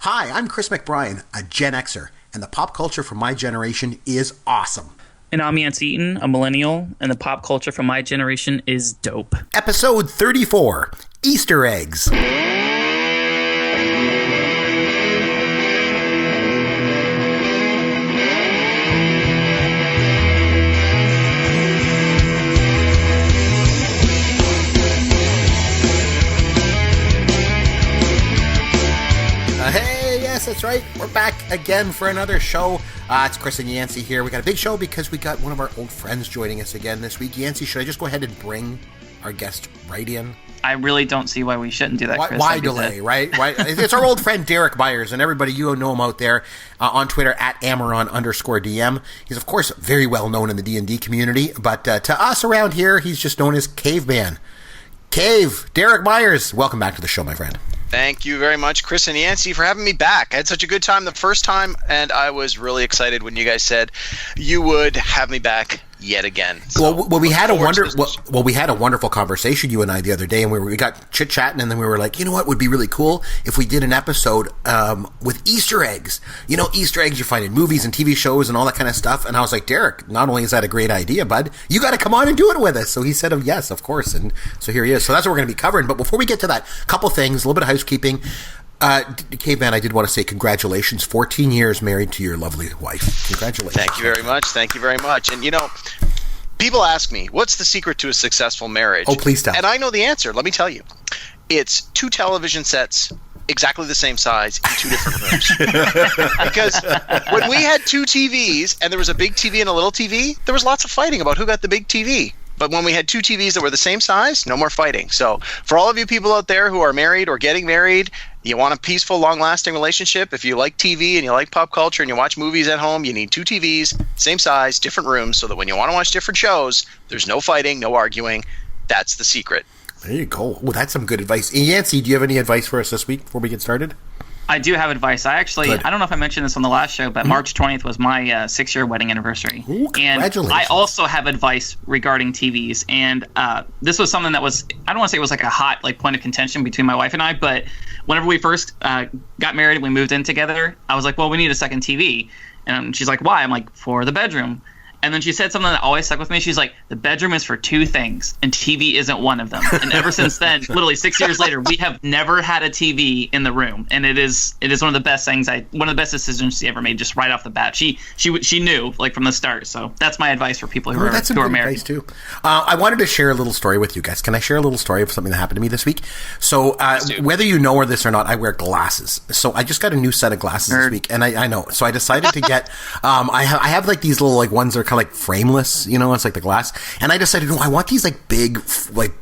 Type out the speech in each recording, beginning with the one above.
Hi, I'm Chris McBrien, a Gen Xer, and the pop culture from my generation is awesome. And I'm Yancy Eaton, a millennial, and the pop culture from my generation is dope. Episode 34, Easter eggs. That's right. We're back again for another show. It's Chris and Yancy here. We got a big show because we got one of our old friends joining us again this week. Yancy, should I just go ahead and bring our guest right in? I really don't see why we shouldn't do that, Chris. Why delay, right? Why? It's our old friend Derek Byers, and everybody, you know him out there on Twitter at Amaron_DM. He's, of course, very well known in the D&D community, but to us around here, he's just known as Caveman. Derek Byers, welcome back to the show, my friend. Thank you very much, Chris and Yancy, for having me back. I had such a good time the first time, and I was really excited when you guys said you would have me back yet again. So, we had a wonderful conversation, you and I, the other day, and we got chit-chatting, and then we were like, you know what would be really cool if we did an episode with Easter eggs. You know, Easter eggs you find in movies and TV shows and all that kind of stuff. And I was like, Derek, not only is that a great idea, bud, you got to come on and do it with us. So he said, yes, of course. And so here he is. So that's what we're going to be covering. But before we get to that, a couple things, a little bit of housekeeping. Caveman, I did want to say congratulations. 14 years married to your lovely wife. Congratulations. Thank you very much. Thank you very much. And, you know, people ask me, what's the secret to a successful marriage? Oh, please tell. And I know the answer. Let me tell you. It's 2 television sets, exactly the same size, in 2 different rooms. Because when we had 2 TVs, and there was a big TV and a little TV, there was lots of fighting about who got the big TV. But when we had 2 TVs that were the same size, no more fighting. So for all of you people out there who are married or getting married, you want a peaceful, long-lasting relationship, if you like TV and you like pop culture and you watch movies at home, you need 2 TVs, same size, different rooms, so that when you want to watch different shows, there's no fighting, no arguing. That's the secret. There you go. Oh, that's some good advice. Yancy, do you have any advice for us this week before we get started? I do have advice. I don't know if I mentioned this on the last show, but March 20th was my 6-year wedding anniversary. Ooh, congratulations. And I also have advice regarding TVs. And this was something that was, I don't want to say it was like a hot point of contention between my wife and I, but whenever we first got married and we moved in together, I was like, well, we need a second TV. And she's like, why? I'm like, for the bedroom. And then she said something that always stuck with me. She's like, the bedroom is for 2 things, and TV isn't one of them. And ever since then, literally 6 years later, we have never had a TV in the room. And it is one of the best things, one of the best decisions she ever made, just right off the bat. She knew from the start. So that's my advice for people who are married. That's a good advice too. I wanted to share a little story with you guys. Can I share a little story of something that happened to me this week? So whether you know this or not, I wear glasses. So I just got a new set of glasses this week, and I know. So I decided to get. I have these little ones that are kind of frameless, it's like the glass, and I decided, I want these big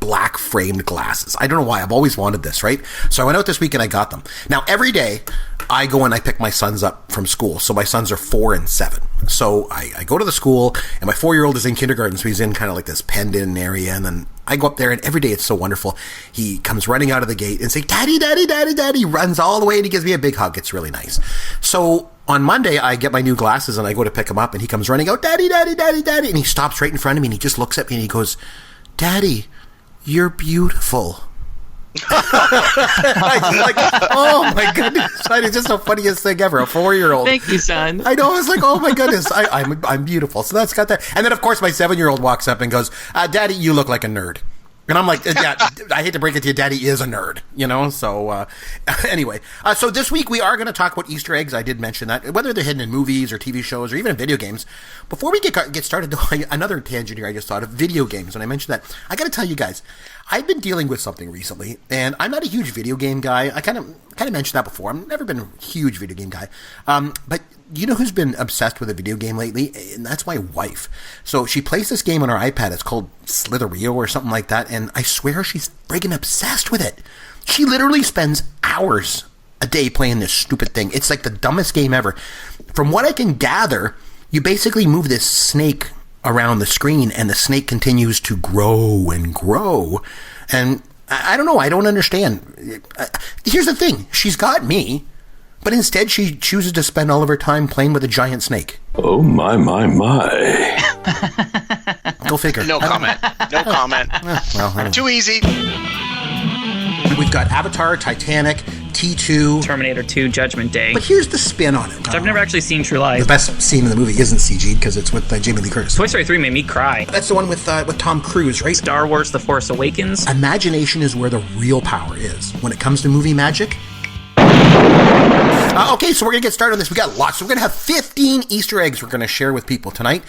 black framed glasses. I don't know why. I've always wanted this, right? So I went out this week and I got them. Now every day I go and I pick my sons up from school. So my sons are 4 and 7. So I go to the school, and my 4-year-old is in kindergarten, so he's in kind of this penned-in area, and then I go up there, and every day it's so wonderful. He comes running out of the gate and say, "Daddy, Daddy, Daddy, Daddy." He runs all the way and he gives me a big hug. It's really nice. So on Monday, I get my new glasses and I go to pick him up, and he comes running out, "Daddy, Daddy, Daddy, Daddy." And he stops right in front of me and he just looks at me and he goes, "Daddy, you're beautiful." I'm like, oh my goodness. It's just the funniest thing ever. A 4-year-old. Thank you, son. I know. I was like, oh my goodness. I'm beautiful. So that's got that. And then, of course, my 7-year-old walks up and goes, "Daddy, you look like a nerd." And I'm like, yeah, I hate to break it to you, Daddy is a nerd, So anyway, so this week we are going to talk about Easter eggs. I did mention that, whether they're hidden in movies or TV shows or even in video games. Before we get started, though, another tangent here I just thought of, video games. When I mentioned that, I got to tell you guys, I've been dealing with something recently, and I'm not a huge video game guy. I kind of mentioned that before. I've never been a huge video game guy, but you know who's been obsessed with a video game lately? And that's my wife. So she plays this game on her iPad. It's called Slitherio or something like that. And I swear she's friggin' obsessed with it. She literally spends hours a day playing this stupid thing. It's like the dumbest game ever. From what I can gather, you basically move this snake around the screen, and the snake continues to grow and grow. And I don't know. I don't understand. Here's the thing. She's got me. But instead, she chooses to spend all of her time playing with a giant snake. Oh, my. Go figure. No comment. No comment. Well, too easy. We've got Avatar, Titanic, T2. Terminator 2, Judgment Day. But here's the spin on it. Which I've never actually seen True Lies. The best scene in the movie isn't CG because it's with Jamie Lee Curtis. Toy Story 3 made me cry. That's the one with Tom Cruise, right? Star Wars The Force Awakens. Imagination is where the real power is. When it comes to movie magic... Okay, so we're going to get started on this. We got lots. So we're going to have 15 Easter eggs we're going to share with people tonight.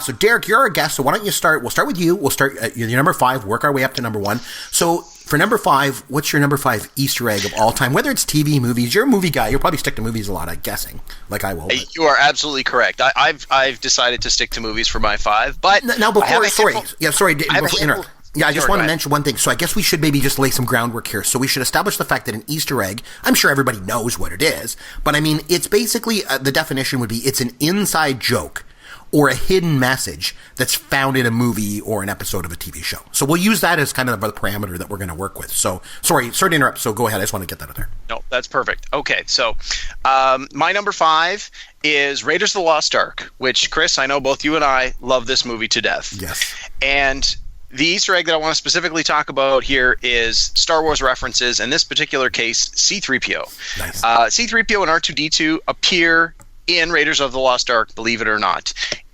So Derek, you're our guest, so why don't you start? We'll start with you. We'll start at your number 5, work our way up to number 1. So for number 5, what's your number 5 Easter egg of all time? Whether it's TV, movies, you're a movie guy. You'll probably stick to movies a lot, I'm guessing, like I will. But. You are absolutely correct. I've decided to stick to movies for my 5, but... Now, before, interrupt. Yeah, I just want to mention one thing. So I guess we should maybe just lay some groundwork here. So we should establish the fact that an Easter egg, I'm sure everybody knows what it is, but I mean, it's basically, the definition would be it's an inside joke or a hidden message that's found in a movie or an episode of a TV show. So we'll use that as kind of the parameter that we're going to work with. So, sorry to interrupt. So go ahead. I just want to get that out there. No, that's perfect. Okay, so my number 5 is Raiders of the Lost Ark, which, Chris, I know both you and I love this movie to death. Yes. And the Easter egg that I want to specifically talk about here is Star Wars references, in this particular case, C-3PO. Nice. C-3PO and R2-D2 appear in Raiders of the Lost Ark, believe it or not.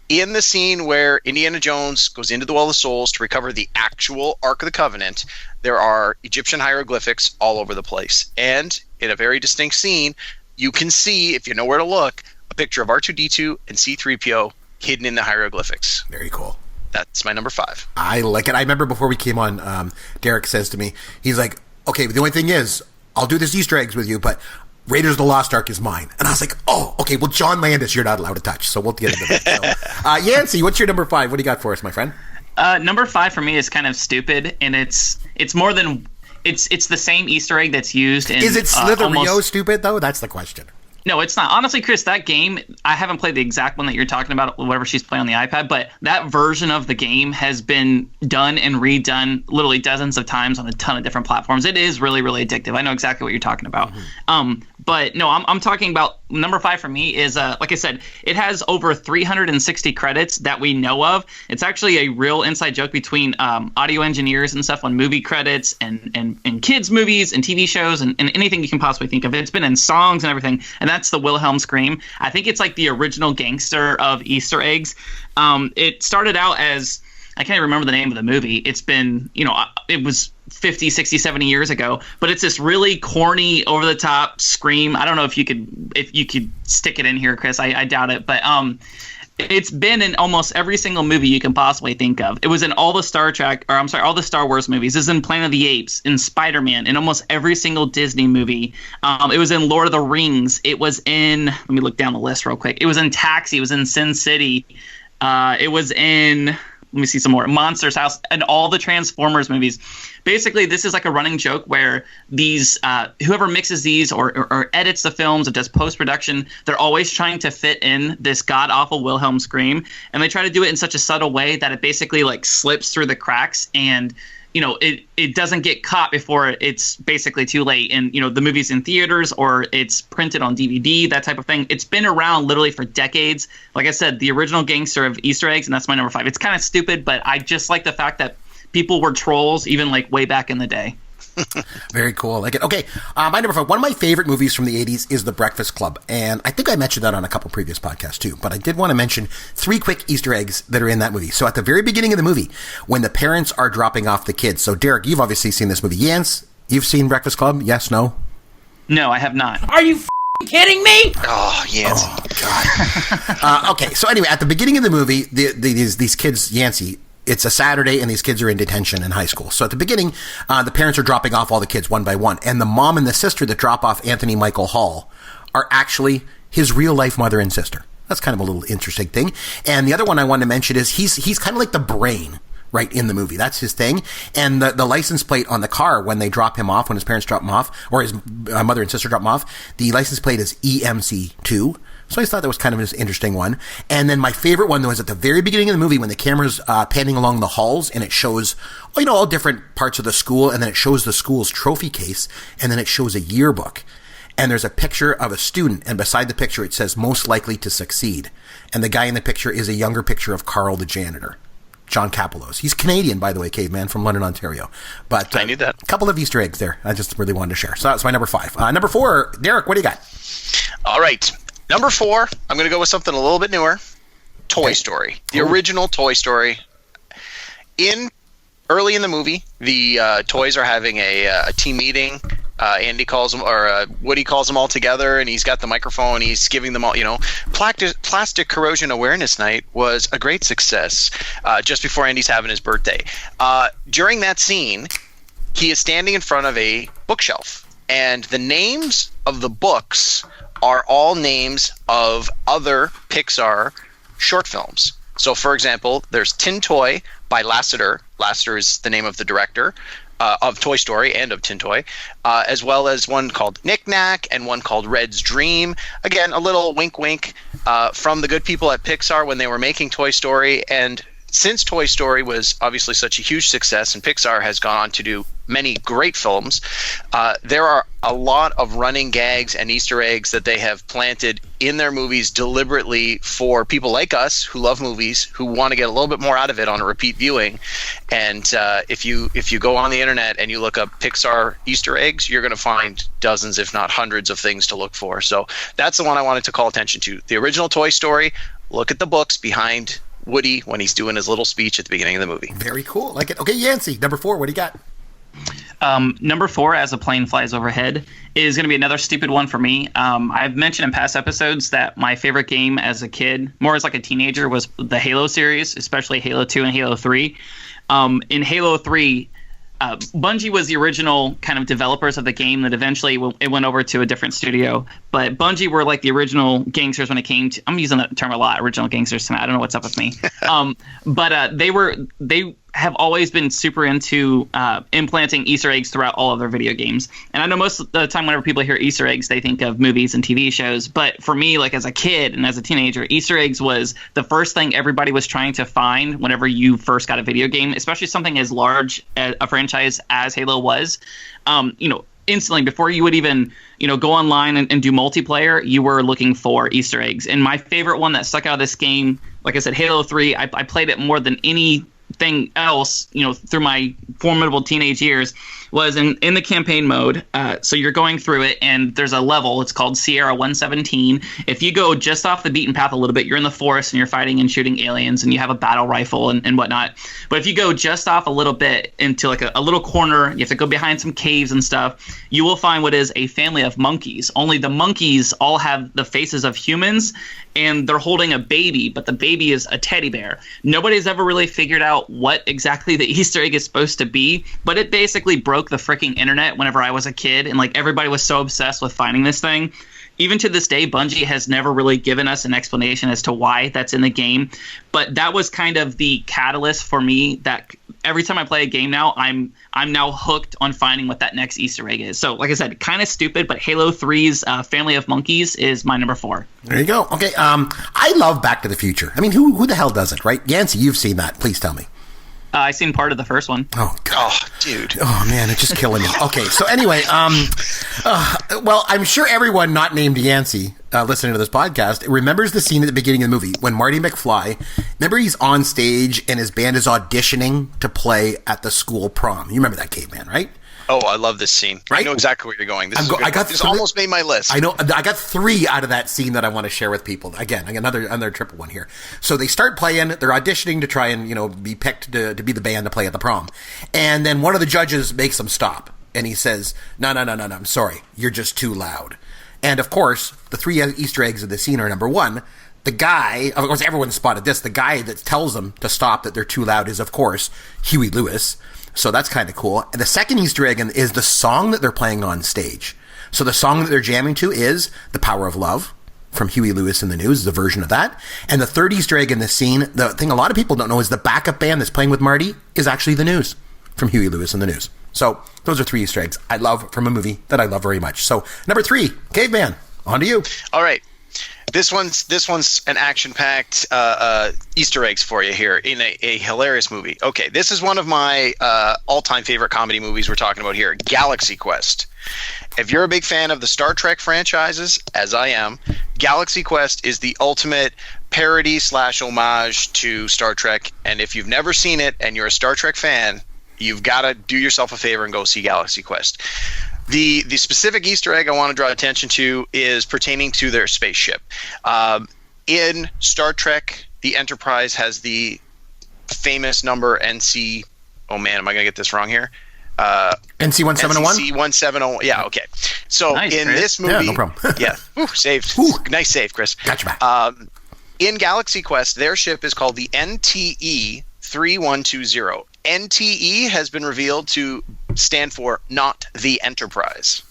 In the scene where Indiana Jones goes into the Well of Souls to recover the actual Ark of the Covenant, there are Egyptian hieroglyphics all over the place. And in a very distinct scene, you can see, if you know where to look, a picture of R2-D2 and C-3PO hidden in the hieroglyphics. Very cool. That's my number 5. I like it. I remember before we came on, Derek says to me, he's like, okay, but the only thing is, I'll do this Easter eggs with you, but Raiders of the Lost Ark is mine. And I was like, oh, okay, well, John Landis, you're not allowed to touch, so we'll get into that. So, Yancy, what's your number 5? What do you got for us, my friend? Number 5 for me is kind of stupid, and it's more than... It's the same Easter egg that's used in... Is it Slither.io stupid, though? That's the question. No, it's not. Honestly, Chris, that game, I haven't played the exact one that you're talking about, whatever she's playing on the iPad, but that version of the game has been done and redone literally dozens of times on a ton of different platforms. It is really, really addictive. I know exactly what you're talking about. Mm-hmm. But no, I'm talking about number 5 for me is, like I said, it has over 360 credits that we know of. It's actually a real inside joke between audio engineers and stuff on movie credits and kids' movies and TV shows and anything you can possibly think of. It's been in songs and everything, and that's the Wilhelm scream. I think it's like the original gangster of Easter eggs. It started out as... I can't even remember the name of the movie. It's been, it was 50, 60, 70 years ago, but it's this really corny, over-the-top scream. I don't know if you could stick it in here, Chris. I doubt it, but it's been in almost every single movie you can possibly think of. It was in all the all the Star Wars movies. It's in Planet of the Apes, in Spider-Man, in almost every single Disney movie. It was in Lord of the Rings. It was in, let me look down the list real quick. It was in Taxi. It was in Sin City. It was in... Let me see some more. Monsters House and all the Transformers movies. Basically, this is like a running joke where these whoever mixes these or edits the films or does post-production, they're always trying to fit in this god-awful Wilhelm scream. And they try to do it in such a subtle way that it basically like slips through the cracks and it doesn't get caught before it's basically too late. And, the movie's in theaters or it's printed on DVD, that type of thing. It's been around literally for decades. Like I said, the original gangster of Easter eggs, and that's my number 5. It's kind of stupid, but I just like the fact that people were trolls even like way back in the day. Very cool. I like it. Okay, my number 5. One of my favorite movies from the 80s is The Breakfast Club, and I think I mentioned that on a couple previous podcasts too, but I did want to mention 3 quick Easter eggs that are in that movie. So at the very beginning of the movie, when the parents are dropping off the kids, so Derek, you've obviously seen this movie. Yance, you've seen Breakfast Club? Yes, no? No, I have not. Are you kidding me? Oh, Yancey. Oh, God. Okay, so anyway, at the beginning of the movie, these kids, Yancey, it's a Saturday and these kids are in detention in high school. So at the beginning, the parents are dropping off all the kids one by one. And the mom and the sister that drop off Anthony Michael Hall are actually his real life mother and sister. That's kind of a little interesting thing. And the other one I wanted to mention is he's kind of like the brain, right, in the movie. That's his thing. And the license plate on the car when they drop him off, when his parents drop him off, or his mother and sister drop him off, the license plate is EMC2. So I thought that was kind of an interesting one. And then my favorite one, though, is at the very beginning of the movie when the camera's panning along the halls and it shows, all different parts of the school, and then it shows the school's trophy case, and then it shows a yearbook. And there's a picture of a student, and beside the picture it says, most likely to succeed. And the guy in the picture is a younger picture of Carl the janitor. John Kapelos. He's Canadian, by the way, Caveman, from London, Ontario. But I knew that. A couple of Easter eggs there. I just really wanted to share. So that's my number 5. Number 4, Derek, what do you got? All right. Number 4, I'm going to go with something a little bit newer. Toy Story. The original Toy Story. Early in the movie, the toys are having a team meeting. Andy calls them, or Woody calls them all together, and he's got the microphone. He's giving them all, plastic corrosion awareness night was a great success just before Andy's having his birthday. During that scene, he is standing in front of a bookshelf, and the names of the books are all names of other Pixar short films. So, for example, there's Tin Toy by Lasseter. Lasseter is the name of the director of Toy Story and of Tin Toy, as well as one called Knick Knack and one called Red's Dream. Again, a little wink from the good people at Pixar when they were making Toy Story. And since Toy Story was obviously such a huge success and Pixar has gone on to do many great films, there are a lot of running gags and Easter eggs that they have planted in their movies deliberately for people like us who love movies, who want to get a little bit more out of it on a repeat viewing. And if you go on the internet and you look up Pixar Easter eggs, you're going to find dozens, if not hundreds, of things to look for. So that's the one I wanted to call attention to. The original Toy Story, look at the books behind Woody when he's doing his little speech at the beginning of the movie. Very cool. Like it. Okay, Yancy, number 4, what do you got? Number 4, As a Plane Flies Overhead, is going to be another stupid one for me. I've mentioned in past episodes that my favorite game as a kid, more as like a teenager, was the Halo series, especially Halo 2 and Halo 3. In Halo 3, Bungie was the original kind of developers of the game that eventually it went over to a different studio. But Bungie were like the original gangsters when it came to, I'm using that term a lot, original gangsters tonight. I don't know what's up with me. But they have always been super into implanting Easter eggs throughout all of their video games. And I know most of the time whenever people hear Easter eggs, they think of movies and TV shows. But for me, like as a kid and as a teenager, Easter eggs was the first thing everybody was trying to find whenever you first got a video game, especially something as large a franchise as Halo was. Instantly, before you would even, go online and do multiplayer, you were looking for Easter eggs. And my favorite one that stuck out of this game, like I said, Halo 3, I played it more than anything else, through my formidable teenage years, was in the campaign mode. So you're going through it, and there's a level. It's called Sierra 117. If you go just off the beaten path a little bit, you're in the forest and you're fighting and shooting aliens, and you have a battle rifle and whatnot. But if you go just off a little bit into like a little corner, you have to go behind some caves and stuff, you will find what is a family of monkeys. Only the monkeys all have the faces of humans, and they're holding a baby, but the baby is a teddy bear. Nobody's ever really figured out what exactly the Easter egg is supposed to be, but it basically broke the freaking internet whenever I was a kid, and like everybody was so obsessed with finding this thing. Even to this day, Bungie has never really given us an explanation as to why that's in the game, but that was kind of the catalyst for me that every time I play a game now, I'm now hooked on finding what that next Easter egg is. So, like I said, kind of stupid, but Halo 3's Family of Monkeys is my number 4. There you go. Okay, I love Back to the Future. I mean, who the hell doesn't, right? Yancy, you've seen that. Please tell me. I seen part of the first one. Oh, God. Oh, dude. Oh, man, it's just killing me. Okay, so anyway, well, I'm sure everyone not named Yancy listening to this podcast remembers the scene at the beginning of the movie when Marty McFly, remember he's on stage and his band is auditioning to play at the school prom. You remember that, Caveman, right? Oh, I love this scene. Right? I know exactly where you're going. This almost made my list. I know. I got 3 out of that scene that I want to share with people. Again, another triple one here. So they start playing. They're auditioning to try and be picked to be the band to play at the prom. And then one of the judges makes them stop, and he says, "No, I'm sorry. You're just too loud." And of course, the 3 Easter eggs of the scene are number 1. The guy, of course, everyone spotted this. The guy that tells them to stop, that they're too loud, is of course Huey Lewis. So that's kind of cool. And the second Easter egg is the song that they're playing on stage. So the song that they're jamming to is The Power of Love from Huey Lewis and the News, is a version of that. And the third Easter egg in this scene, the thing a lot of people don't know, is the backup band that's playing with Marty is actually the News from Huey Lewis and the News. So those are 3 Easter eggs I love from a movie that I love very much. So number 3, Caveman, on to you. All right. This one's an action-packed Easter eggs for you here in a hilarious movie. Okay, this is one of my all-time favorite comedy movies we're talking about here, Galaxy Quest. If you're a big fan of the Star Trek franchises, as I am, Galaxy Quest is the ultimate parody / homage to Star Trek. And if you've never seen it and you're a Star Trek fan, you've got to do yourself a favor and go see Galaxy Quest. The specific Easter egg I want to draw attention to is pertaining to their spaceship. In Star Trek, the Enterprise has the famous number NC. Oh man, am I going to get this wrong here? NC 1701. NC 1701. Yeah, okay. So nice, in Chris. this movie, Yeah, no problem. yeah, saved. Nice save, Chris. Gotcha back. In Galaxy Quest, their ship is called the NTE 3120. NTE has been revealed to stand for Not the Enterprise.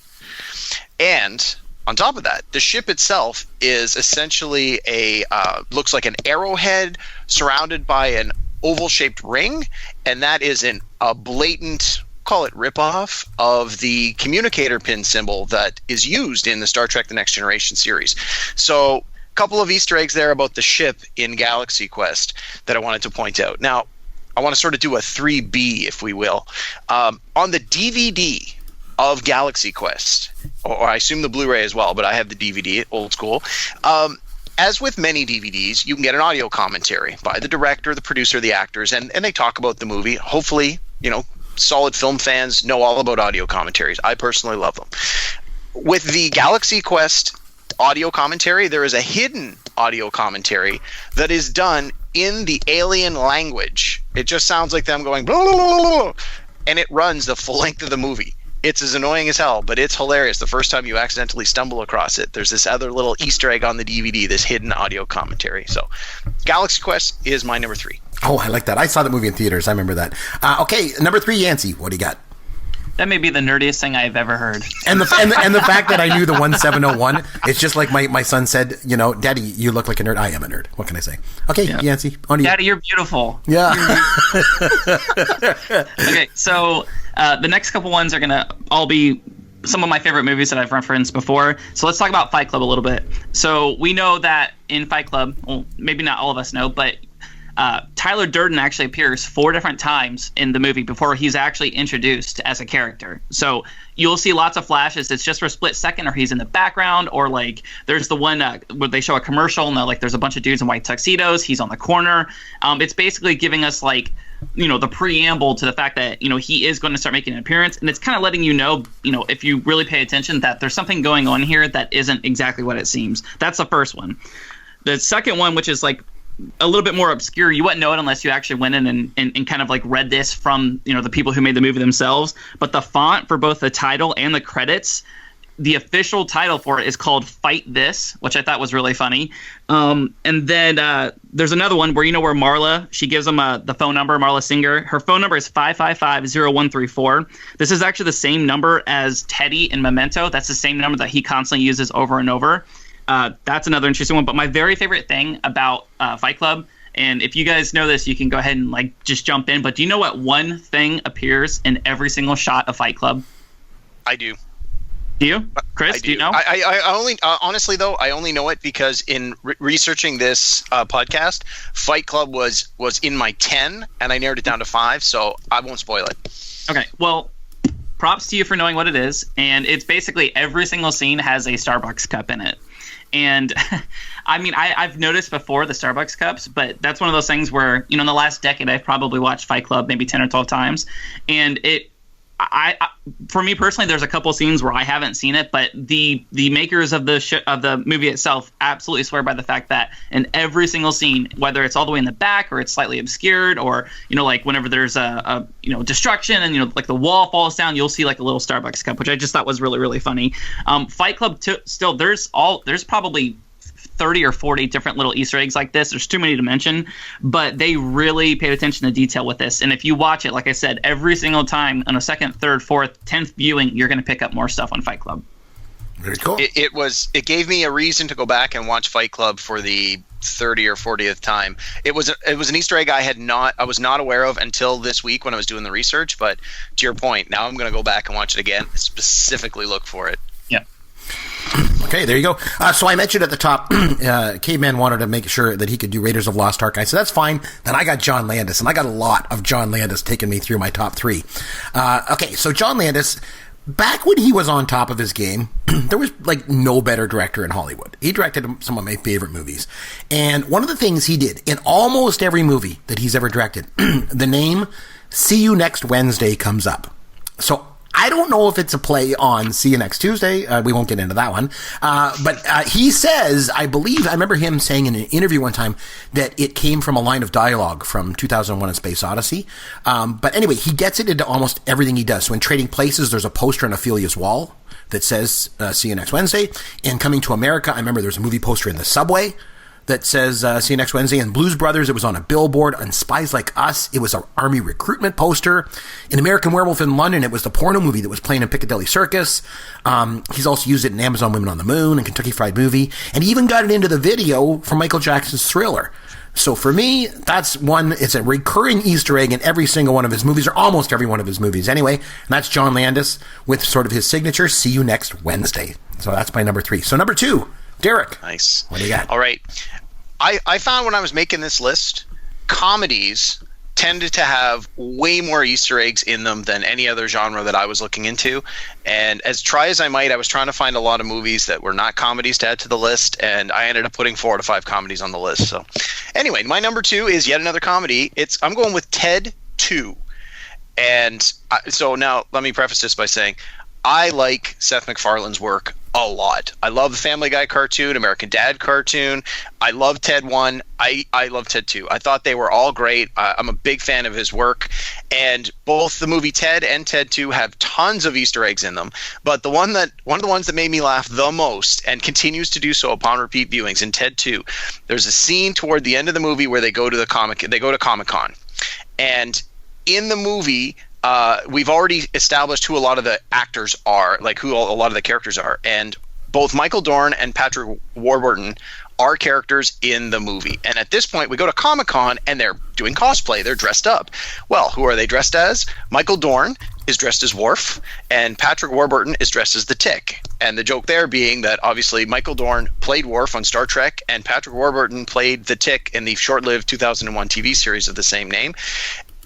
And on top of that, the ship itself is essentially looks like an arrowhead surrounded by an oval-shaped ring, and that is a blatant, call it ripoff, of the communicator pin symbol that is used in the Star Trek The Next Generation series. So a couple of Easter eggs there about the ship in Galaxy Quest that I wanted to point out. Now, I want to sort of do a 3B, if we will. On the DVD of Galaxy Quest, or I assume the Blu-ray as well, but I have the DVD, old school. As with many DVDs, you can get an audio commentary by the director, the producer, the actors, and they talk about the movie. Hopefully, solid film fans know all about audio commentaries. I personally love them. With the Galaxy Quest audio commentary, there is a hidden audio commentary that is done in the alien language. It just sounds like them going blah, blah, blah, blah, and it runs the full length of the movie. It's as annoying as hell, but it's hilarious. The first time you accidentally stumble across it, there's this other little Easter egg on the DVD, this hidden audio commentary. So Galaxy Quest is my number 3. Oh, I like that. I saw the movie in theaters. I remember that. Okay, number 3, Yancy. What do you got? That may be the nerdiest thing I've ever heard. And the fact that I knew the 1701, it's just like my son said, Daddy, you look like a nerd. I am a nerd. What can I say? Okay, yeah. Yancy, on to you. Daddy, you're beautiful. Yeah. Okay, so the next couple ones are going to all be some of my favorite movies that I've referenced before. So let's talk about Fight Club a little bit. So we know that in Fight Club, well, maybe not all of us know, but Tyler Durden actually appears 4 different times in the movie before he's actually introduced as a character. So you'll see lots of flashes. It's just for a split second, or he's in the background, or like there's the one where they show a commercial and like there's a bunch of dudes in white tuxedos. He's on the corner. It's basically giving us like the preamble to the fact that he is going to start making an appearance, and it's kind of letting you know if you really pay attention that there's something going on here that isn't exactly what it seems. That's the first one. The second one, which is like a little bit more obscure, you wouldn't know it unless you actually went in and kind of like read this from the people who made the movie themselves. But the font for both the title and the credits, the official title for it is called Fight This, which I thought was really funny. And then there's another one where where Marla, she gives them the phone number, Marla Singer. Her phone number is 555-0134. This is actually the same number as Teddy in Memento. That's the same number that he constantly uses over and over. That's another interesting one. But my very favorite thing about Fight Club, and if you guys know this, you can go ahead and just jump in. But do you know what one thing appears in every single shot of Fight Club? I do. Do you, Chris? Do you know? I only honestly though, I only know it because in researching this podcast, Fight Club was in my 10, and I narrowed it down to 5, so I won't spoil it. Okay. Well, props to you for knowing what it is, and it's basically every single scene has a Starbucks cup in it. And I mean, I've noticed before the Starbucks cups, but that's one of those things where, in the last decade, I've probably watched Fight Club maybe 10 or 12 times. And for me personally, there's a couple scenes where I haven't seen it, but the makers of the movie itself absolutely swear by the fact that in every single scene, whether it's all the way in the back or it's slightly obscured, or like whenever there's a destruction and like the wall falls down, you'll see like a little Starbucks cup, which I just thought was really, really funny. Fight Club still there's probably 30 or 40 different little Easter eggs like this. There's too many to mention, but they really paid attention to detail with this. And if you watch it, like I said, every single time on a second, third, fourth, 10th viewing, you're going to pick up more stuff on Fight Club. Very cool. It gave me a reason to go back and watch Fight Club for the 30 or 40th time. It was an Easter egg I was not aware of until this week when I was doing the research. But to your point, now I'm going to go back and watch it again, specifically look for it. Yeah. Okay, there you go. So I mentioned at the top, Caveman wanted to make sure that he could do Raiders of Lost Ark. I said, that's fine. Then I got John Landis, and I got a lot of John Landis taking me through my top 3. Okay, so John Landis, back when he was on top of his game, there was like no better director in Hollywood. He directed some of my favorite movies. And one of the things he did in almost every movie that he's ever directed, the name See You Next Wednesday comes up. So I don't know if it's a play on See You Next Tuesday. We won't get into that one. But he says, I remember him saying in an interview one time that it came from a line of dialogue from 2001: A Space Odyssey. But anyway, he gets it into almost everything he does. So in Trading Places, there's a poster on Ophelia's wall that says, see you next Wednesday. In Coming to America, I remember there's a movie poster in the subway that says, see you next Wednesday. In Blues Brothers, it was on a billboard. On Spies Like Us, it was an army recruitment poster. In American Werewolf in London, it was the porno movie that was playing in Piccadilly Circus. He's also used it in Amazon Women on the Moon and Kentucky Fried Movie. And he even got it into the video for Michael Jackson's Thriller. So for me, that's one, it's a recurring Easter egg in every single one of his movies, or almost every one of his movies anyway. And that's John Landis with sort of his signature, See You Next Wednesday. So that's my number 3. So number 2, Derek. Nice. What do you got? All right. I found when I was making this list, comedies tended to have way more Easter eggs in them than any other genre that I was looking into. And as try as I might, I was trying to find a lot of movies that were not comedies to add to the list, and I ended up putting 4 to 5 comedies on the list. So anyway, my number 2 is yet another comedy. I'm going with Ted 2. And so now let me preface this by saying I like Seth MacFarlane's work a lot. I love the Family Guy cartoon, American Dad cartoon. I love Ted 1. I love Ted 2. I thought they were all great. I'm a big fan of his work. And both the movie Ted and Ted 2 have tons of Easter eggs in them. But one of the ones that made me laugh the most and continues to do so upon repeat viewings in Ted 2, there's a scene toward the end of the movie where they go to Comic-Con. And in the movie, we've already established who a lot of the actors are, like who a lot of the characters are. And both Michael Dorn and Patrick Warburton are characters in the movie. And at this point, we go to Comic-Con and they're doing cosplay. They're dressed up. Well, who are they dressed as? Michael Dorn is dressed as Worf, and Patrick Warburton is dressed as the Tick. And the joke there being that obviously Michael Dorn played Worf on Star Trek, and Patrick Warburton played the Tick in the short-lived 2001 TV series of the same name.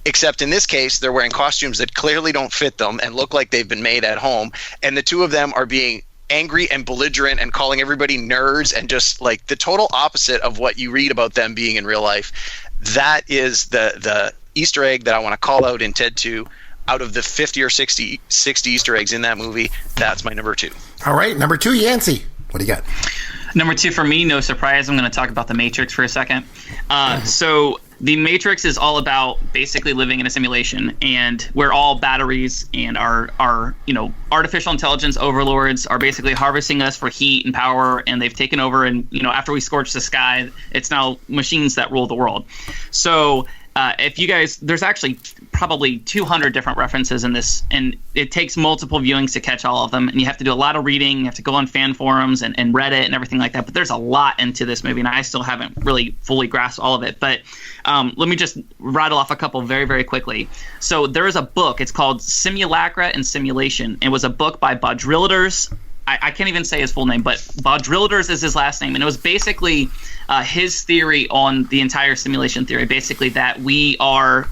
Except in this case, they're wearing costumes that clearly don't fit them and look like they've been made at home. And the two of them are being angry and belligerent and calling everybody nerds and just like the total opposite of what you read about them being in real life. That is the Easter egg that I want to call out in Ted 2. Out of the 50 or 60 Easter eggs in that movie, that's my number 2. All right, number 2, Yancy. What do you got? Number 2 for me, no surprise, I'm going to talk about The Matrix for a second. So The Matrix is all about basically living in a simulation, and we're all batteries, and our artificial intelligence overlords are basically harvesting us for heat and power, and they've taken over. And after we scorch the sky, it's now machines that rule the world. So if you guys, there's actually probably 200 different references in this, and it takes multiple viewings to catch all of them, and you have to do a lot of reading. You have to go on fan forums and Reddit and everything like that. But there's a lot into this movie, and I still haven't really fully grasped all of it. But let me just rattle off a couple very, very quickly. So there is a book. It's called Simulacra and Simulation. It was a book by Baudrillers. I can't even say his full name, but Baudrillers is his last name. And it was basically his theory on the entire simulation theory, basically that we are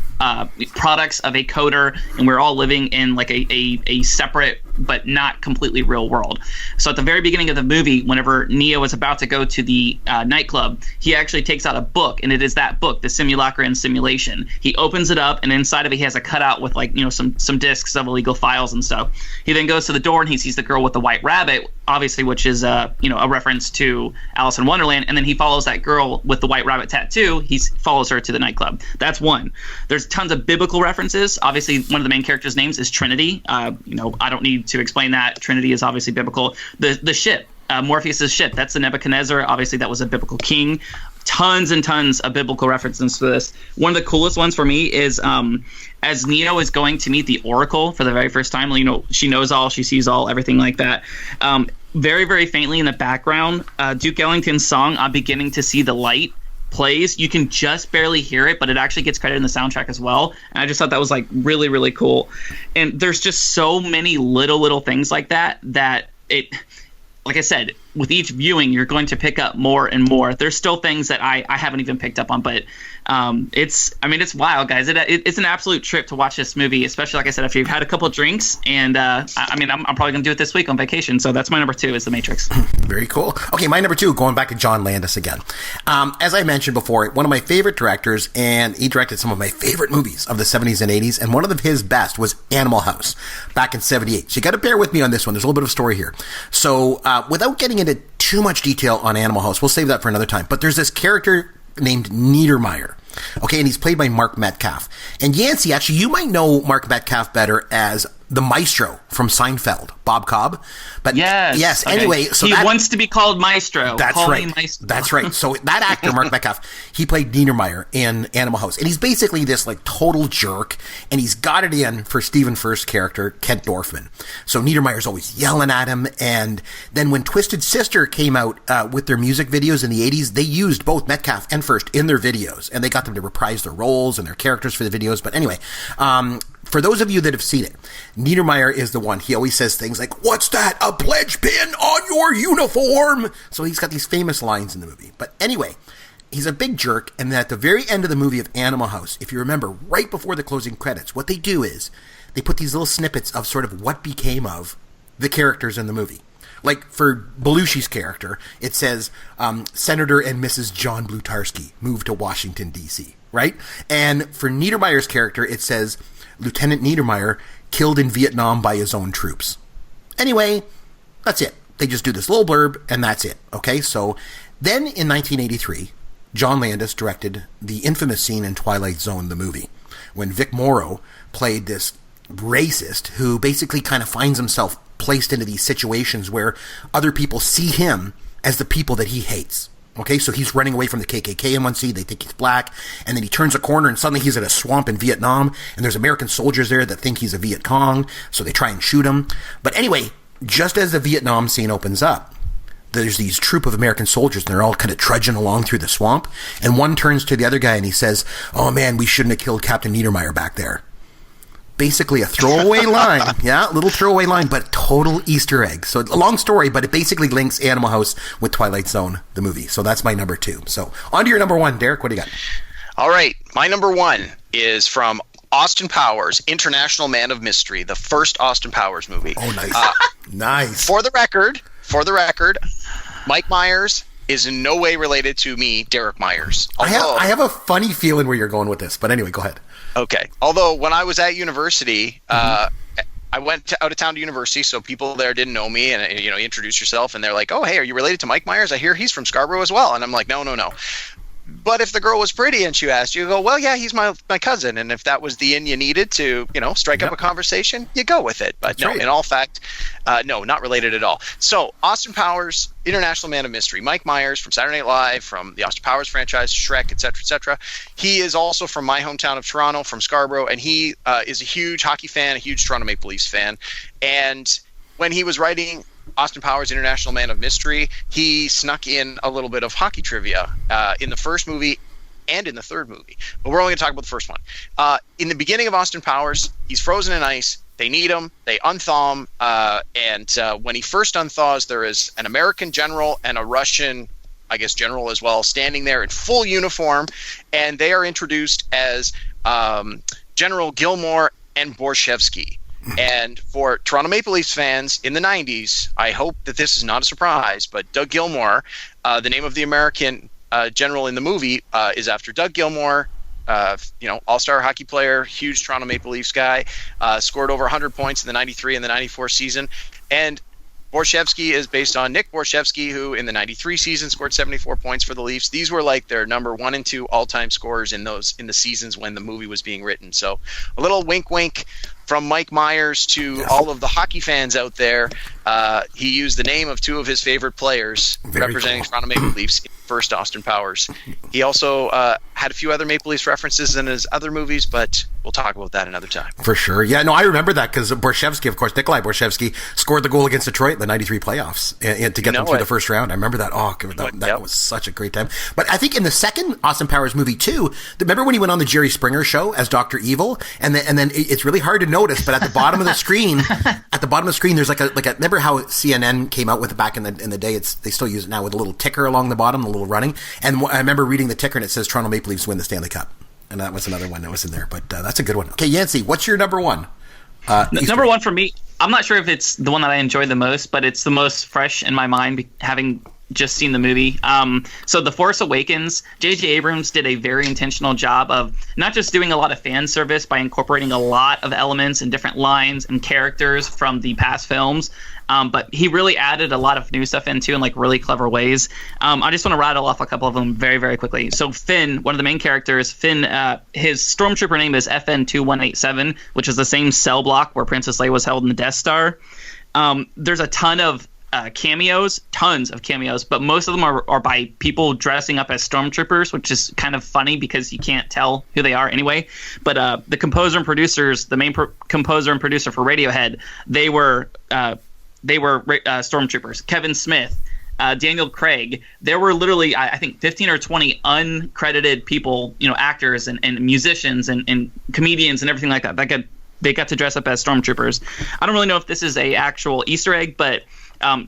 products of a coder, and we're all living in like a separate but not completely real world. So at the very beginning of the movie, whenever Neo is about to go to the nightclub, he actually takes out a book, and it is that book, The Simulacra and Simulation. He opens it up, and inside of it he has a cutout with some discs of illegal files and stuff. He then goes to the door and he sees the girl with the white rabbit, obviously, which is a reference to Alice in Wonderland, and then he follows that girl with the white rabbit tattoo. He follows her to the nightclub. That's one. There's tons of biblical references. Obviously, one of the main characters' names is Trinity. I don't need to explain that. Trinity is obviously biblical. The ship, Morpheus' ship, that's the Nebuchadnezzar. Obviously, that was a biblical king. Tons and tons of biblical references to this. One of the coolest ones for me is as Neo is going to meet the Oracle for the very first time. She knows all, she sees all, everything like that. Very, very faintly in the background, Duke Ellington's song, I'm Beginning to See the Light, plays. You can just barely hear it, but it actually gets credited in the soundtrack as well. And I just thought that was like really, really cool. And there's just so many little things like that it, like I said, with each viewing, you're going to pick up more and more. There's still things that I haven't even picked up on, but it's wild, guys. It's an absolute trip to watch this movie, especially, like I said, after you've had a couple of drinks. And I'm probably going to do it this week on vacation. So that's my number 2 is The Matrix. Very cool. Okay, my number 2, going back to John Landis again. As I mentioned before, one of my favorite directors, and he directed some of my favorite movies of the 70s and 80s, and one of his best was Animal House back in 78. So you got to bear with me on this one. There's a little bit of a story here. So without getting into too much detail on Animal House, we'll save that for another time. But there's this character named Niedermeyer. Okay, and he's played by Mark Metcalf. And Yancy, actually, you might know Mark Metcalf better as the maestro from Seinfeld, Bob Cobb. But yes. Okay. Anyway, so he wants to be called Maestro. That's Call right. me Maestro. That's right. So that actor, Mark Metcalf, he played Niedermeyer in Animal House, and he's basically this like total jerk, and he's got it in for Stephen Furst's character, Kent Dorfman. So Niedermeyer's always yelling at him, and then when Twisted Sister came out with their music videos in the 80s, they used both Metcalf and Furst in their videos, and they got them to reprise their roles and their characters for the videos. But anyway, for those of you that have seen it, Niedermeyer is the one. He always says things like, "What's that? A pledge pin on your uniform?" So he's got these famous lines in the movie. But anyway, he's a big jerk, and then at the very end of the movie of Animal House, if you remember, right before the closing credits, what they do is they put these little snippets of sort of what became of the characters in the movie. Like for Belushi's character, it says, Senator and Mrs. John Blutarsky moved to Washington, D.C., right? And for Niedermeyer's character, it says, Lieutenant Niedermeyer killed in Vietnam by his own troops. Anyway, that's it. They just do this little blurb, and that's it. Okay, so then in 1983, John Landis directed the infamous scene in Twilight Zone, the movie, when Vic Morrow played this racist who basically kind of finds himself placed into these situations where other people see him as the people that he hates. Okay, so he's running away from the KKK in one scene. They think he's black, and then he turns a corner, and suddenly he's at a swamp in Vietnam, and there's American soldiers there that think he's a Viet Cong, so they try and shoot him. But anyway, just as the Vietnam scene opens up, there's these troop of American soldiers, and they're all kind of trudging along through the swamp, and one turns to the other guy, and he says, "Oh man, we shouldn't have killed Captain Niedermeyer back there." Basically a throwaway line. Yeah, little throwaway line, but total Easter egg. So a long story, but it basically links Animal House with Twilight Zone, the movie. So that's my number 2. So on to your number 1, Derek. What do you got? All right. My number 1 is from Austin Powers, International Man of Mystery, the first Austin Powers movie. Oh, nice. Nice. For the record, Mike Myers is in no way related to me, Derek Myers. Although, I have a funny feeling where you're going with this, but anyway, go ahead. Okay. Although when I was at university, I went out of town to university, so people there didn't know me, and you introduce yourself, and they're like, "Oh, hey, are you related to Mike Myers? I hear he's from Scarborough as well." And I'm like, "No." But if the girl was pretty and she asked, you go, "Well, yeah, he's my cousin." And if that was the in you needed to, strike up a conversation, you go with it. But in all fact, no, not related at all. So Austin Powers, International Man of Mystery, Mike Myers from Saturday Night Live, from the Austin Powers franchise, Shrek, etc., etc. He is also from my hometown of Toronto, from Scarborough, and he is a huge hockey fan, a huge Toronto Maple Leafs fan. And when he was writing Austin Powers, International Man of Mystery, he snuck in a little bit of hockey trivia in the first movie and in the third movie. But we're only going to talk about the first one. In the beginning of Austin Powers, he's frozen in ice. They need him. They unthaw him. And when he first unthaws, there is an American general and a Russian, I guess, general as well, standing there in full uniform. And they are introduced as General Gilmore and Borshevsky. And for Toronto Maple Leafs fans in the 90s, I hope that this is not a surprise, but Doug Gilmour, the name of the American general in the movie, is after Doug Gilmour, all-star hockey player, huge Toronto Maple Leafs guy, scored over 100 points in the 93 and the 94 season. And Borshevsky is based on Nick Borshevsky, who in the 93 season scored 74 points for the Leafs. These were like their number 1 and 2 all-time scorers in the seasons when the movie was being written. So a little wink from Mike Myers to all of the hockey fans out there. He used the name of 2 of his favorite players representing Toronto Maple Leafs in first Austin Powers. He also had a few other Maple Leafs references in his other movies, but we'll talk about that another time. For sure. Yeah, no, I remember that because Borshevsky, of course, Nikolai Borshevsky scored the goal against Detroit in the 93 playoffs and to get them through the first round. I remember that. Oh, that was such a great time. But I think in the second Austin Powers movie, too, remember when he went on the Jerry Springer show as Dr. Evil? And then it's really hard to notice, but at the bottom of the screen, there's like a remember how CNN came out with it back in the day? They still use it now with a little ticker along the bottom, a little running. And I remember reading the ticker and it says Toronto Maple Leafs win the Stanley Cup. And that was another one that was in there. But that's a good one. Okay, Yancy, what's your number one? Number one for me, I'm not sure if it's the one that I enjoy the most, but it's the most fresh in my mind, having just seen the movie. So The Force Awakens, J.J. Abrams did a very intentional job of not just doing a lot of fan service by incorporating a lot of elements and different lines and characters from the past films, but he really added a lot of new stuff into in like really clever ways. I just want to rattle off a couple of them very, very quickly. So Finn, one of the main characters, Finn, his stormtrooper name is FN-2187, which is the same cell block where Princess Leia was held in the Death Star. There's a ton of tons of cameos, but most of them are by people dressing up as stormtroopers, which is kind of funny because you can't tell who they are anyway. But the composer and producers, the main composer and producer for Radiohead, they were stormtroopers. Kevin Smith, Daniel Craig. There were literally, I think, 15 or 20 uncredited people, actors and musicians and comedians and everything like that. They got to dress up as stormtroopers. I don't really know if this is a actual Easter egg, but I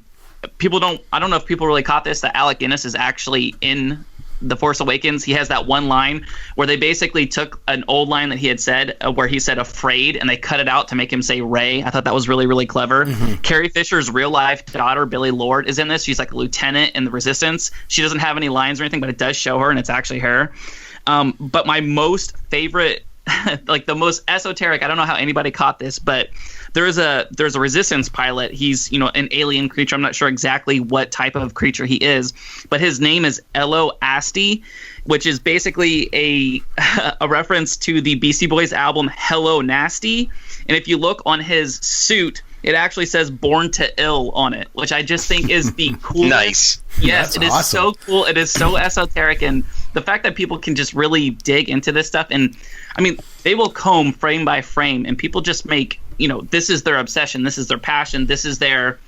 don't know if people really caught this, that Alec Guinness is actually in The Force Awakens. He has that one line where they basically took an old line that he had said, where he said afraid, and they cut it out to make him say Rey. I thought that was really, really clever. Mm-hmm. Carrie Fisher's real life daughter, Billie Lourd, is in this. She's like a lieutenant in the Resistance. She doesn't have any lines or anything, but it does show her, and it's actually her. But my most favorite, like the most esoteric, I don't know how anybody caught this, but there's a Resistance pilot. He's an alien creature. I'm not sure exactly what type of creature he is, but his name is Elo Asti, which is basically a reference to the Beastie Boys album Hello Nasty. And if you look on his suit, it actually says "Born to Ill" on it, which I just think is the coolest. Nice. Yes, it is awesome. So cool. It is so esoteric, and the fact that people can just really dig into this stuff, and I mean, they will comb frame by frame, and people just make, this is their obsession, this is their passion, this is their,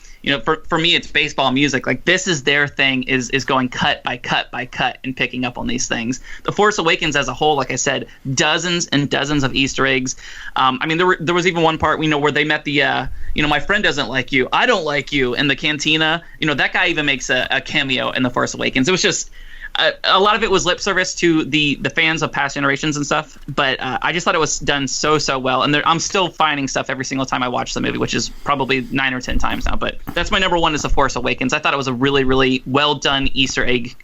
for me, it's baseball music. Like, this is their thing, is going cut by cut by cut and picking up on these things. The Force Awakens as a whole, like I said, dozens and dozens of Easter eggs. I mean, there was even one part, where they met the, my friend doesn't like you, I don't like you, in the cantina. That guy even makes a cameo in The Force Awakens. It was just, a lot of it was lip service to the fans of past generations and stuff, but I just thought it was done so well. And I'm still finding stuff every single time I watch the movie, which is probably 9 or 10 times now. But that's my number one, is The Force Awakens. I thought it was a really, really well done Easter egg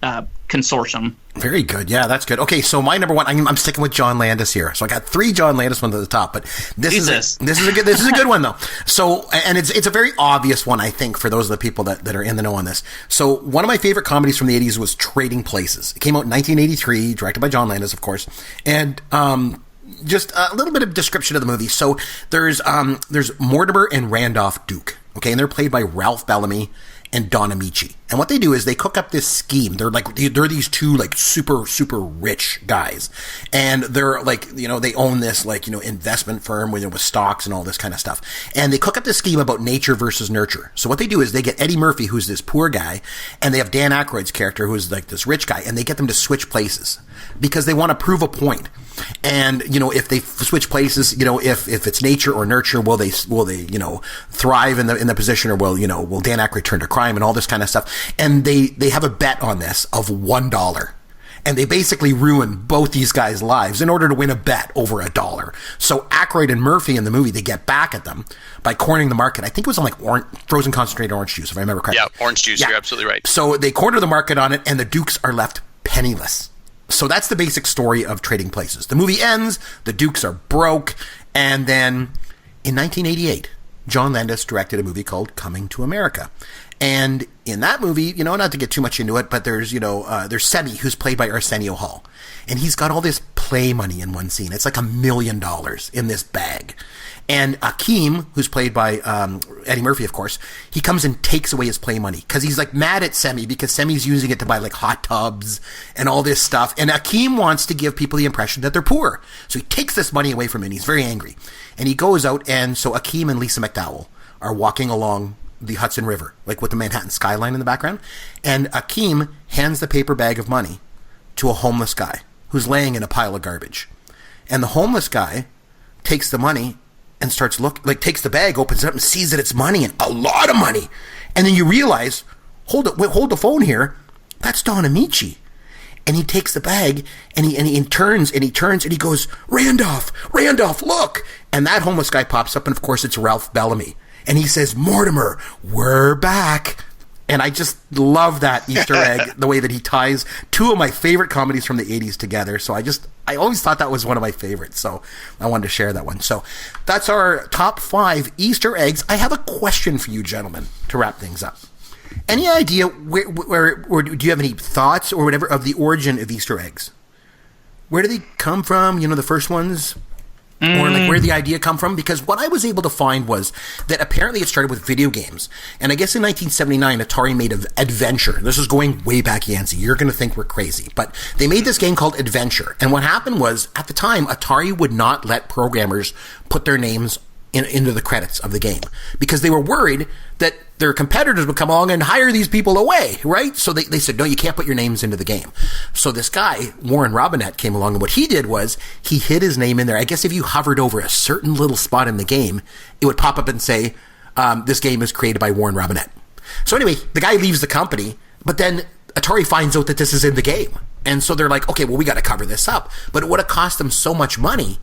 consortium. Very good. Yeah, that's good. Okay, so my number one, I'm sticking with John Landis here. So I got 3 John Landis ones at the top, but this is a good one though. So, and it's a very obvious one, I think, for those of the people that are in the know on this. So one of my favorite comedies from the 80s was Trading Places. It came out in 1983, directed by John Landis, of course, and just a little bit of description of the movie. So there's Mortimer and Randolph Duke. Okay, and they're played by Ralph Bellamy and Don Amici. And what they do is they cook up this scheme. They're these two like super, super rich guys. And they're like, they own this like, investment firm with stocks and all this kind of stuff. And they cook up this scheme about nature versus nurture. So what they do is they get Eddie Murphy, who's this poor guy, and they have Dan Aykroyd's character, who's like this rich guy, and they get them to switch places because they want to prove a point. And, if they switch places, if it's nature or nurture, will they thrive in the position, or will Dan Aykroyd turn to crime and all this kind of stuff. And they have a bet on this of $1. And they basically ruin both these guys' lives in order to win a bet over $1. So Aykroyd and Murphy in the movie, they get back at them by cornering the market. I think it was on like frozen concentrated orange juice, if I remember correctly. Yeah, orange juice. Yeah. You're absolutely right. So they corner the market on it, and the Dukes are left penniless. So that's the basic story of Trading Places. The movie ends, the Dukes are broke, and then in 1988, John Landis directed a movie called Coming to America. And in that movie, not to get too much into it, but there's Semi, who's played by Arsenio Hall. And he's got all this play money in one scene. It's like $1 million in this bag. And Akeem, who's played by Eddie Murphy, of course, he comes and takes away his play money because he's like mad at Semi because Semi's using it to buy like hot tubs and all this stuff. And Akeem wants to give people the impression that they're poor. So he takes this money away from him and he's very angry. And he goes out, and so Akeem and Lisa McDowell are walking along the Hudson River, like with the Manhattan skyline in the background. And Akeem hands the paper bag of money to a homeless guy who's laying in a pile of garbage. And the homeless guy takes the money and starts takes the bag, opens it up and sees that it's money, and a lot of money. And then you realize, hold the phone here, that's Don Amici. And he takes the bag and he turns and he goes, Randolph, look. And that homeless guy pops up, and of course it's Ralph Bellamy. And he says, Mortimer, we're back. And I just love that Easter egg, the way that he ties two of my favorite comedies from the 80s together. So I always thought that was one of my favorites. So I wanted to share that one. So that's our top 5 Easter eggs. I have a question for you, gentlemen, to wrap things up. Any idea where or do you have any thoughts or whatever of the origin of Easter eggs? Where do they come from? You know, the first ones? Or like where did the idea come from? Because what I was able to find was that apparently it started with video games. And I guess in 1979, Atari made Adventure. This is going way back, Yancy. You're going to think we're crazy. But they made this game called Adventure. And what happened was, at the time, Atari would not let programmers put their names into the credits of the game because they were worried that their competitors would come along and hire these people away, right? So they said, no, you can't put your names into the game. So this guy, Warren Robinette, came along, and what he did was he hid his name in there. I guess if you hovered over a certain little spot in the game, it would pop up and say, this game is created by Warren Robinette. So anyway, the guy leaves the company, but then Atari finds out that this is in the game. And so they're like, okay, well, we got to cover this up. But it would have cost them so much money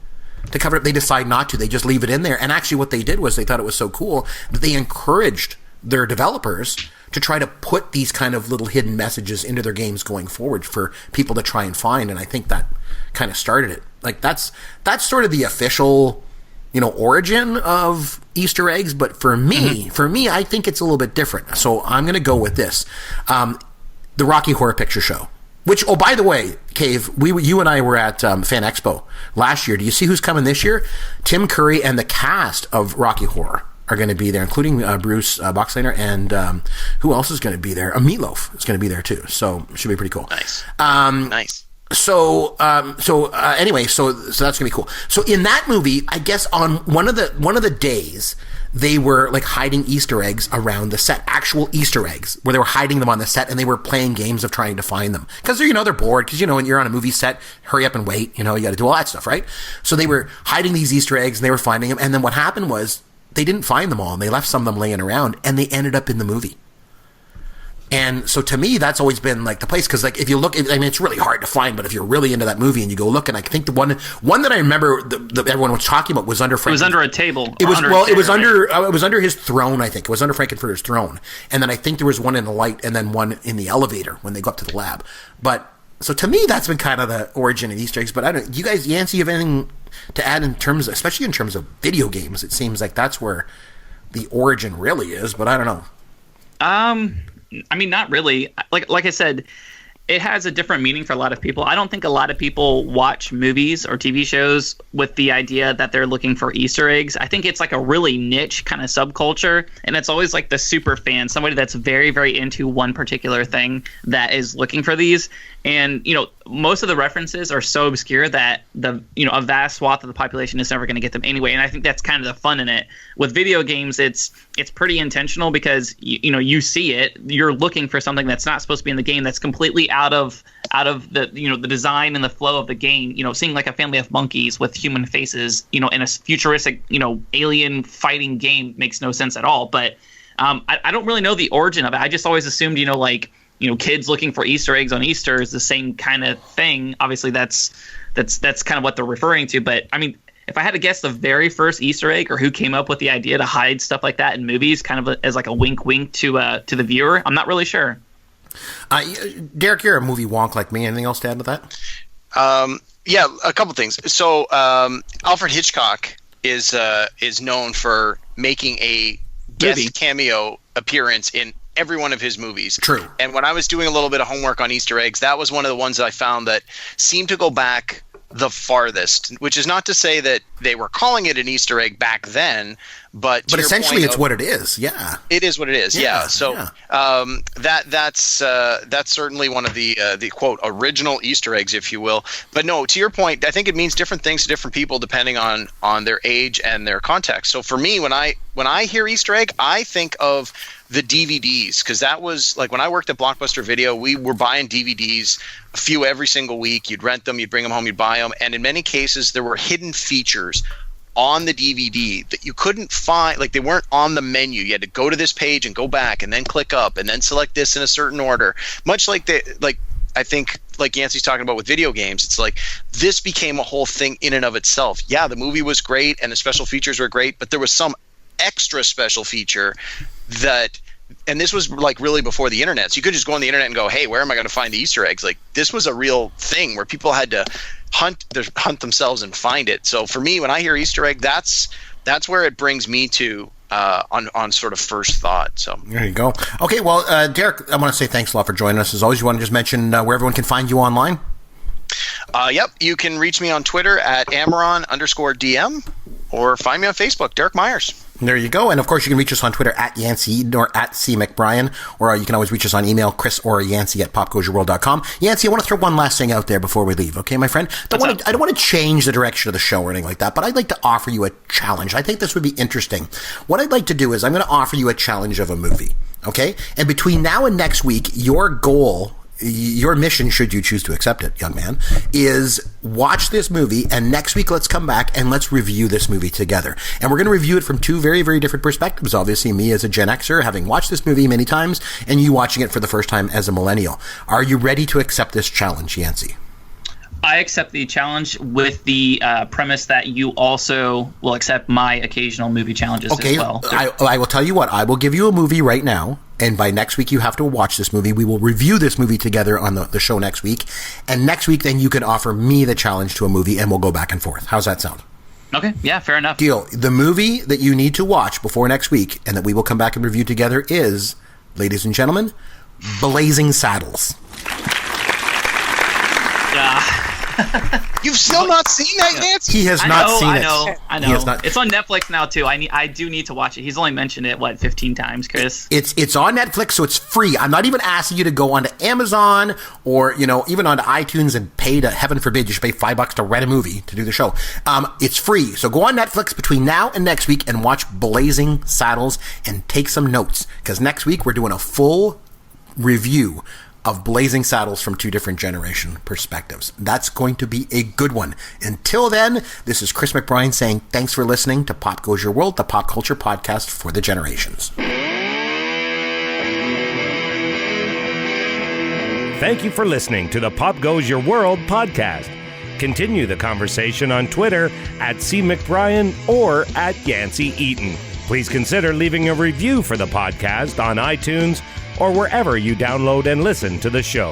to cover it. They decide not to. They just leave it in there. And actually what they did was they thought it was so cool that they encouraged their developers to try to put these kind of little hidden messages into their games going forward for people to try and find. And I think that kind of started it. Like that's sort of the official, origin of Easter eggs. But for me, I think it's a little bit different. So I'm going to go with this. The Rocky Horror Picture Show. Which, oh, by the way, Cave, you and I were at Fan Expo last year. Do you see who's coming this year? Tim Curry and the cast of Rocky Horror are going to be there, including Bruce Boxleitner, and who else is going to be there? Meatloaf is going to be there too. So it should be pretty cool. Nice. Nice. So anyway, so that's going to be cool. So in that movie, I guess on one of the days, they were like hiding Easter eggs around the set, actual Easter eggs, where they were hiding them on the set, and they were playing games of trying to find them. Because they're bored, because when you're on a movie set, hurry up and wait, you got to do all that stuff, right? So they were hiding these Easter eggs, and they were finding them, and then what happened was they didn't find them all, and they left some of them laying around, and they ended up in the movie. And so to me, that's always been like the place, because like if you look, it's really hard to find, but if you're really into that movie and you go look, and I think the one that I remember that everyone was talking about was under Frank. It was under a table. It was under his throne. I think it was under Frankenfurter's throne, and then I think there was one in the light, and then one in the elevator when they go up to the lab. But so to me, that's been kind of the origin of Easter eggs. But I don't. You guys, Yancy, have anything to add especially in terms of video games? It seems like that's where the origin really is, but I don't know. Not really. Like I said, it has a different meaning for a lot of people. I don't think a lot of people watch movies or TV shows with the idea that they're looking for Easter eggs. I think it's like a really niche kind of subculture, and it's always like the super fan, somebody that's very, very into one particular thing that is looking for these. And, most of the references are so obscure that a vast swath of the population is never going to get them anyway. And I think that's kind of the fun in it. With video games, it's pretty intentional because, you see it. You're looking for something that's not supposed to be in the game, that's completely out of the, the design and the flow of the game. Seeing like a family of monkeys with human faces, in a futuristic, alien fighting game makes no sense at all. But I don't really know the origin of it. I just always assumed, kids looking for Easter eggs on Easter is the same kind of thing. Obviously, that's kind of what they're referring to. But I mean, if I had to guess the very first Easter egg or who came up with the idea to hide stuff like that in movies, kind of as like a wink to the viewer, I'm not really sure. Derek, you're a movie wonk like me. Anything else to add to that? Yeah, a couple things. So Alfred Hitchcock is known for making a guest cameo appearance in every one of his movies. True. And when I was doing a little bit of homework on Easter eggs, that was one of the ones that I found that seemed to go back the farthest, which is not to say that they were calling it an Easter egg back then, but essentially it's what it is. Yeah, it is what it is. Yeah. So that's certainly one of the quote original Easter eggs, if you will. But no, to your point, I think it means different things to different people depending on their age and their context. So for me, when I hear Easter egg, I think of the DVDs, because that was like when I worked at Blockbuster Video, we were buying DVDs, a few every single week. You'd rent them, you'd bring them home, you'd buy them, and in many cases there were hidden features on the DVD that you couldn't find, like they weren't on the menu. You had to go to this page and go back and then click up and then select this in a certain order. Much like I think like Yancy's talking about with video games, it's like this became a whole thing in and of itself. Yeah, the movie was great and the special features were great, but there was some extra special feature that, and this was like really before the internet, so you could just go on the internet and go, hey, where am I going to find the Easter eggs? Like this was a real thing where people had to hunt themselves and find it. So for me, when I hear Easter egg, that's where it brings me to on sort of first thought. So there you go. Okay, well, Derek, I want to say thanks a lot for joining us. As always, you want to just mention where everyone can find you online? Yep, you can reach me on Twitter at Amaron_DM or find me on Facebook, Derek Myers. There you go. And of course, you can reach us on Twitter at Yancy Eaton or at C. McBrien, or you can always reach us on email, Chris or Yancy at popgoesyourworld.com. Yancy, I want to throw one last thing out there before we leave, okay, my friend? I don't want to change the direction of the show or anything like that, but I'd like to offer you a challenge. I think this would be interesting. What I'd like to do is I'm going to offer you a challenge of a movie, okay? And between now and next week, your goal, your mission, should you choose to accept it, young man, is watch this movie, and next week let's come back and let's review this movie together. And we're going to review it from two very, very different perspectives. Obviously, me as a Gen Xer, having watched this movie many times, and you watching it for the first time as a millennial. Are you ready to accept this challenge, Yancy? I accept the challenge with the premise that you also will accept my occasional movie challenges as well. I will tell you what, I will give you a movie right now, and by next week you have to watch this movie. We will review this movie together on the show next week, and next week then you can offer me the challenge to a movie, and we'll go back and forth. How's that sound? Okay, yeah, fair enough. Deal. The movie that you need to watch before next week, and that we will come back and review together is, ladies and gentlemen, Blazing Saddles. You've still not seen that, Nancy? He has not seen it. I know. It's on Netflix now too. I do need to watch it. He's only mentioned it 15 times, Chris. It's on Netflix, so it's free. I'm not even asking you to go onto Amazon or even onto iTunes and pay to, heaven forbid, you should pay $5 to rent a movie to do the show. It's free, so go on Netflix between now and next week and watch Blazing Saddles and take some notes, because next week we're doing a full review of Blazing Saddles from two different generation perspectives. That's going to be a good one. Until then, this is Chris McBrien saying thanks for listening to Pop Goes Your World, the pop culture podcast for the generations. Thank you for listening to the Pop Goes Your World podcast. Continue the conversation on Twitter at C. McBrien or at Yancy Eaton. Please consider leaving a review for the podcast on iTunes or wherever you download and listen to the show.